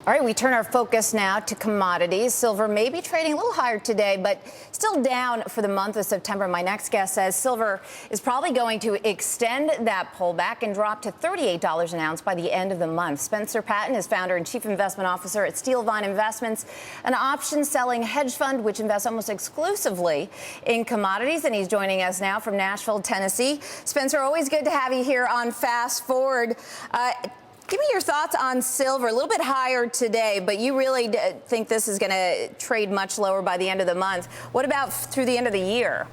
All right, we turn our focus now to commodities. Silver may be trading a little higher today, but still down for the month of September. My next guest says silver is probably going to extend that pullback and drop to $38 an ounce by the end of the month. Spencer Patton is founder and chief investment officer at Steel Vine Investments, an option-selling hedge fund which invests almost exclusively in commodities. And he's joining us now from Nashville, Tennessee. Spencer, always good to have you here on Fast Forward. Give me your thoughts on silver. A little bit higher today, but you really think this is going to trade much lower by the end of the month. What about through the end of the year?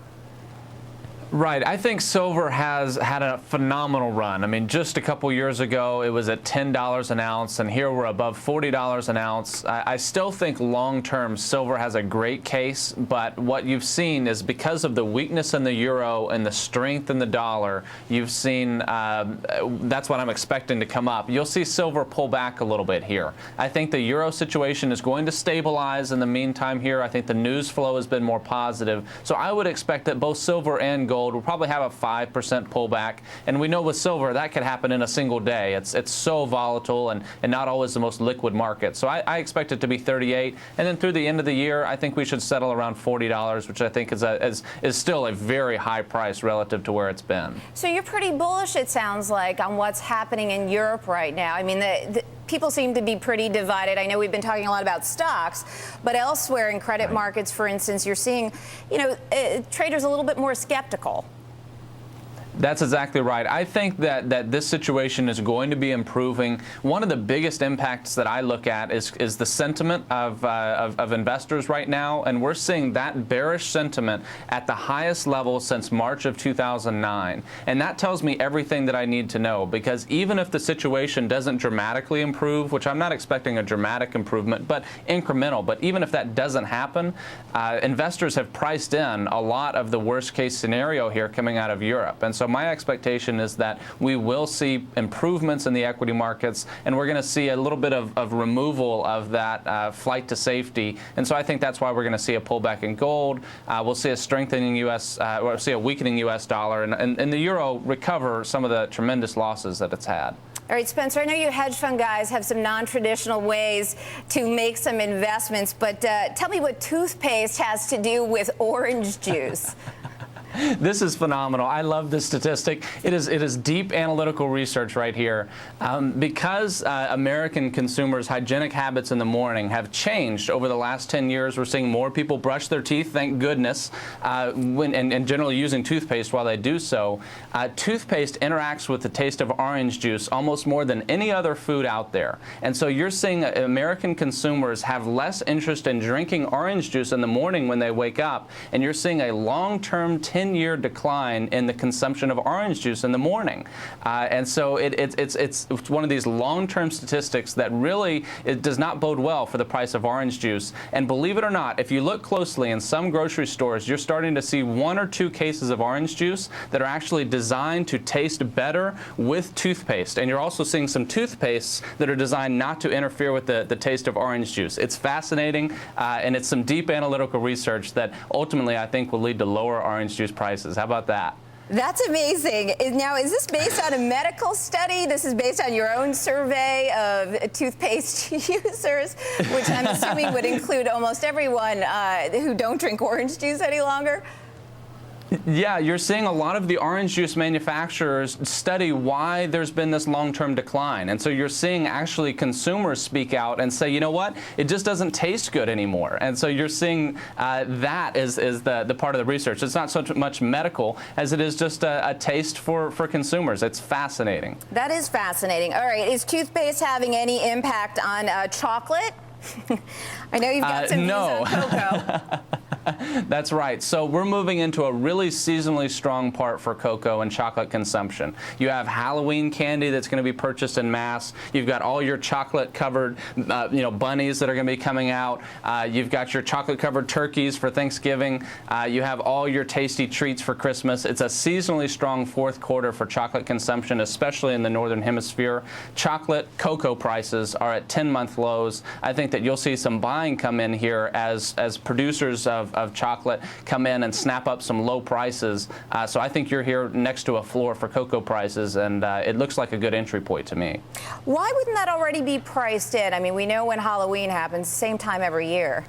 Right. I think silver has had a phenomenal run. I mean, just a couple years ago, it was at $10 an ounce, and here we're above $40 an ounce. I still think long-term silver has a great case, but what you've seen is because of the weakness in the euro and the strength in the dollar, you've seen that's what I'm expecting to come up. You'll see silver pull back a little bit here. I think the euro situation is going to stabilize in the meantime here. I think the news flow has been more positive. So I would expect that both silver and gold will probably have a 5% pullback, and we know with silver that could happen in a single day. It's so volatile and not always the most liquid market. So I expect it to be 38, and then through the end of the year, I think we should settle around $40, which I think is still a very high price relative to where it's been. So you're pretty bullish, it sounds like, on what's happening in Europe right now. I mean, people seem to be pretty divided. I know we've been talking a lot about stocks, but elsewhere in credit markets, for instance, you're seeing, traders a little bit more skeptical. That's exactly right. I think that this situation is going to be improving. One of the biggest impacts that I look at is the sentiment of investors right now, and we're seeing that bearish sentiment at the highest level since March of 2009. And that tells me everything that I need to know, because even if the situation doesn't dramatically improve, which I'm not expecting a dramatic improvement, but incremental, but even if that doesn't happen, investors have priced in a lot of the worst case scenario here coming out of Europe. And so my expectation is that we will see improvements in the equity markets, and we're going to see a little bit of removal of that flight to safety. And so I think that's why we're going to see a pullback in gold. We'll see a strengthening U.S. We'll see a weakening U.S. dollar, and the euro recover some of the tremendous losses that it's had. All right, Spencer, I know you hedge fund guys have some non-traditional ways to make some investments, but tell me what toothpaste has to do with orange juice. This is phenomenal. I love this statistic. It is deep analytical research right here. Because American consumers' hygienic habits in the morning have changed over the last 10 years, we're seeing more people brush their teeth, thank goodness, and generally using toothpaste while they do so. Toothpaste interacts with the taste of orange juice almost more than any other food out there. And so you're seeing American consumers have less interest in drinking orange juice in the morning when they wake up, and you're seeing a long-term 10-year decline in the consumption of orange juice in the morning. And so it's one of these long-term statistics that really does not bode well for the price of orange juice. And believe it or not, if you look closely in some grocery stores, you're starting to see 1 or 2 cases of orange juice that are actually designed to taste better with toothpaste. And you're also seeing some toothpastes that are designed not to interfere with the taste of orange juice. It's fascinating, and it's some deep analytical research that ultimately I think will lead to lower orange juice prices. How about that? That's amazing. Now, is this based on a medical study? This is based on your own survey of toothpaste users, which I'm assuming would include almost everyone who don't drink orange juice any longer? Yeah, you're seeing a lot of the orange juice manufacturers study why there's been this long-term decline. And so you're seeing actually consumers speak out and say, you know what, it just doesn't taste good anymore. And so you're seeing that is the part of the research. It's not so much medical as it is just a taste for consumers. It's fascinating. That is fascinating. All right, is toothpaste having any impact on chocolate? I know you've got some views on cocoa. That's right. So we're moving into a really seasonally strong part for cocoa and chocolate consumption. You have Halloween candy that's going to be purchased en masse. You've got all your chocolate-covered, bunnies that are going to be coming out. You've got your chocolate-covered turkeys for Thanksgiving. You have all your tasty treats for Christmas. It's a seasonally strong fourth quarter for chocolate consumption, especially in the Northern Hemisphere. Chocolate cocoa prices are at 10-month lows. I think that you'll see some buying come in here as producers of of chocolate come in and snap up some low prices. So I think you're here next to a floor for cocoa prices, and it looks like a good entry point to me. Why wouldn't that already be priced in? I mean, we know when Halloween happens, same time every year.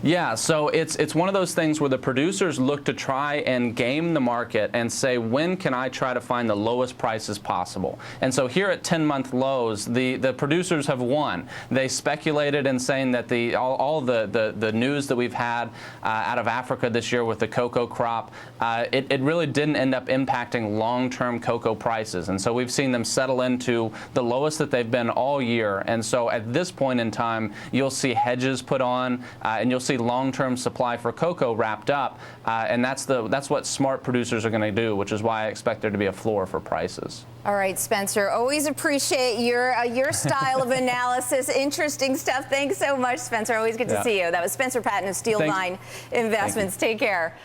Yeah, so it's one of those things where the producers look to try and game the market and say, when can I try to find the lowest prices possible? And so here at 10-month lows, the producers have won. They speculated in saying that all the news that we've had out of Africa this year with the cocoa crop, it really didn't end up impacting long-term cocoa prices. And so we've seen them settle into the lowest that they've been all year. And so at this point in time, you'll see hedges put on, and you'll see long-term supply for cocoa wrapped up, and that's what smart producers are going to do, which is why I expect there to be a floor for prices. All right, Spencer, always appreciate your style of analysis. Interesting stuff. Thanks so much, Spencer. Always good to see you. That was Spencer Patton of Steel Vine Investments. Take care.